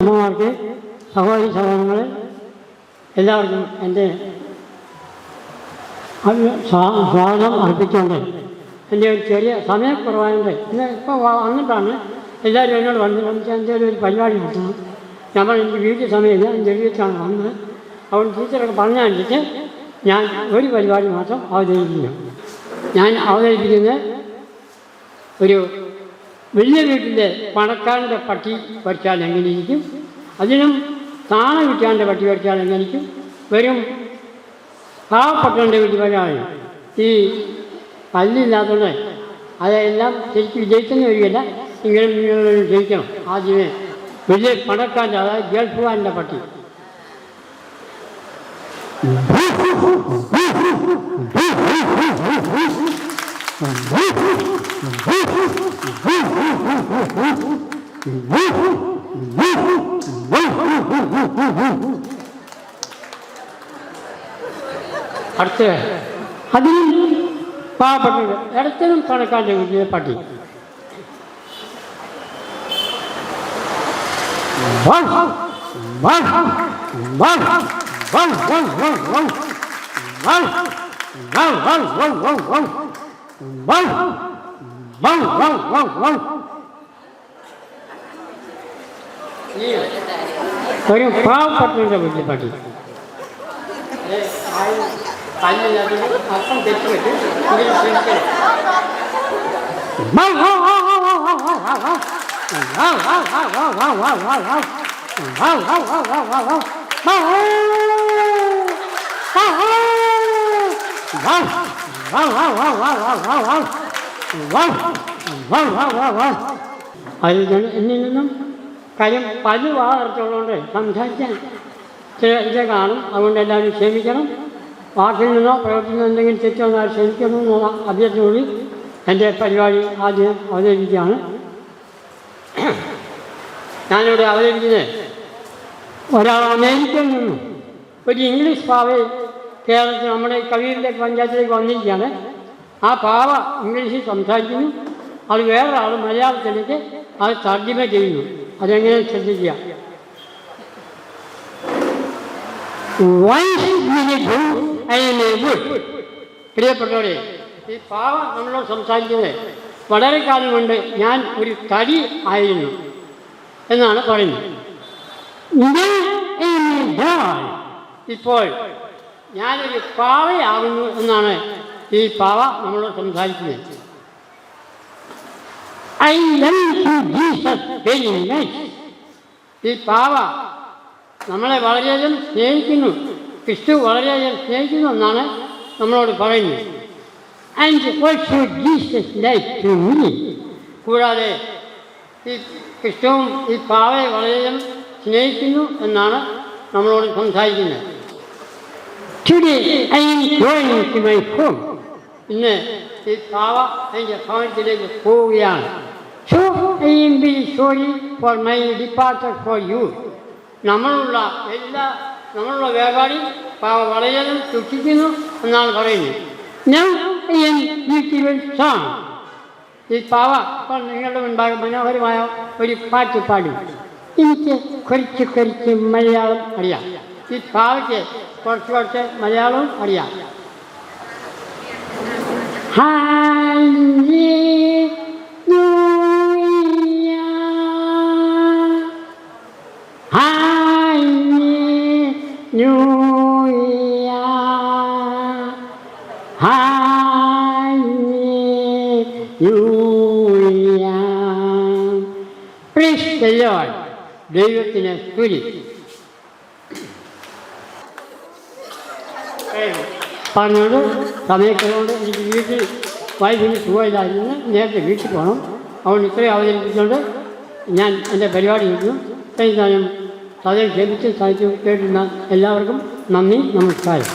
അമ്മമാർക്ക് സഹോദരി സഹോദരങ്ങൾ എല്ലാവർക്കും എൻ്റെ സ്വാഗതം അർപ്പിച്ചുകൊണ്ട് എൻ്റെ ഒരു ചെറിയ സമയക്കുറവായുണ്ട് ഇന്ന് ഇപ്പോൾ വന്നിട്ടാണ് എല്ലാവരും എന്നോട് വന്നിട്ട് എൻ്റെ ഒരു പരിപാടി നടത്തണം. നമ്മൾ എനിക്ക് വീട്ടിൽ സമയമില്ല, എൻ്റെ വീട്ടിലാണ് വന്നത്. അതുകൊണ്ട് ടീച്ചറൊക്കെ പറഞ്ഞനുസരിച്ച് ഞാൻ ഒരു പരിപാടി മാത്രം അവതരിപ്പിക്കുന്നു. ഞാൻ അവതരിപ്പിക്കുന്നത് ഒരു വലിയ വീട്ടിലെ പണക്കാരൻ്റെ പട്ടി പഠിച്ചാൽ എങ്ങനെയിരിക്കും, അതിനും താണ വീട്ടാൻ്റെ പട്ടി പഠിച്ചാൽ എങ്ങനെയിരിക്കും, വെറും പാവപ്പെട്ടവൻ്റെ വീട്ടിൽ വരാണ് ഈ പല്ലില്ലാത്തത്. അതെല്ലാം ശരിക്കും വിജയിക്കുന്ന വരികയില്ല, ഇങ്ങനെ ജയിക്കണം. ആദ്യമേ വലിയ പണക്കാരൻ്റെ, അതായത് ഗൾഫുകാരൻ്റെ പട്ടി. അടുത്ത അതിനും പാവപ്പെട്ടത് ഇടത്തരം പണക്കാരൻ്റെ വീട്ടിലെ പട്ടി. ഒരു പാവപ്പെട്ടവൻ്റെ വീട്ടിലെ പട്ടി. അപ്പം തെറ്റുപറ്റി അതിൽ എന്നിൽ നിന്നും കാര്യം പല വാർത്തകളുണ്ട് സംസാരിക്കാൻ ചില കാണും. അതുകൊണ്ട് എല്ലാവരും ക്ഷമിക്കണം. വാക്കിൽ നിന്നോ പ്രവർത്തിയിൽ നിന്നോ എന്തെങ്കിലും തെറ്റൊന്നാൽ ക്ഷമിക്കണമെന്നുള്ള അഭ്യർത്ഥനയോട് എൻ്റെ പരിപാടി ആദ്യം അവതരിപ്പിക്കുകയാണ്. ഞാനിവിടെ അവതരിപ്പിക്കുന്നത് ഒരാൾ അമേരിക്കയിൽ നിന്നും ഒരു ഇംഗ്ലീഷ് പാവയെ കേരളത്തിൽ നമ്മുടെ കവിയുടെ പഞ്ചായത്തിലേക്ക് വന്നിരിക്കുകയാണ്. ആ പാവ ഇംഗ്ലീഷിൽ സംസാരിക്കുന്നു, അത് വേറൊരാൾ മലയാളത്തിലേക്ക് അത് തർജ്ജമ ചെയ്യുന്നു. അതെങ്ങനെ ശ്രദ്ധിക്കുക. പ്രിയപ്പെട്ടവരെ, ഈ പാവ നമ്മളോട് സംസാരിക്കുന്നത് വളരെ കാലം കൊണ്ട് ഞാൻ ഒരു തടി ആയിരുന്നു എന്നാണ് പറയുന്നത്. ഇപ്പോൾ ഞാനൊരു പാവയാകുന്നു എന്നാണ് ഈ പാവ നമ്മളോട് സംസാരിക്കുന്നത്. ഈ പാവ നമ്മളെ വളരെയധികം സ്നേഹിക്കുന്നു, ക്രിസ്തു വളരെയധികം സ്നേഹിക്കുന്നു എന്നാണ് നമ്മളോട് പറയുന്നത്. And also Jesus like to me. കൂടാതെ ഈ ക്രിസ്തുവും ഈ പാവയെ വളരെയധികം സ്നേഹിക്കുന്നു എന്നാണ് നമ്മളോട് സംസാരിക്കുന്നത്. Today I am going to my home. ഇന്ന് ഈ പാവ അതിൻ്റെ ഭവനത്തിലേക്ക് പോവുകയാണ്. So I am very sorry for my departure for you. നമ്മളുള്ള വ്യാപാരി പാവ വളരെയധികം സൂക്ഷിക്കുന്നു എന്നാണ് പറയുന്നത്. Now I am beautiful song. ഈ പാവ ഇപ്പോൾ നിങ്ങളുടെ മുൻപാകെ മനോഹരമായ ഒരു പാട്ട് പാടി. എനിക്ക് കുറച്ച് മലയാളം അറിയാം. ഈ പാവയ്ക്ക് കുറച്ച് മലയാളവും അറിയാം. ദൈവത്തിന് സ്തുതി. പറഞ്ഞുകൊണ്ട് സമയക്കൊണ്ട് എനിക്ക് വീട്ടിൽ വൈഫിന് സുഖമില്ലായിരുന്നു, നേരത്തെ വീട്ടിൽ പോകണം. അതുകൊണ്ട് ഇത്രയും അവതരിപ്പിച്ചുകൊണ്ട് ഞാൻ എൻ്റെ പരിപാടി കിട്ടുന്നു. ഇത്രയും സമയം സദയം ക്ഷമിച്ച് സാധിച്ചു കേട്ടിരുന്ന എല്ലാവർക്കും നന്ദി, നമസ്കാരം.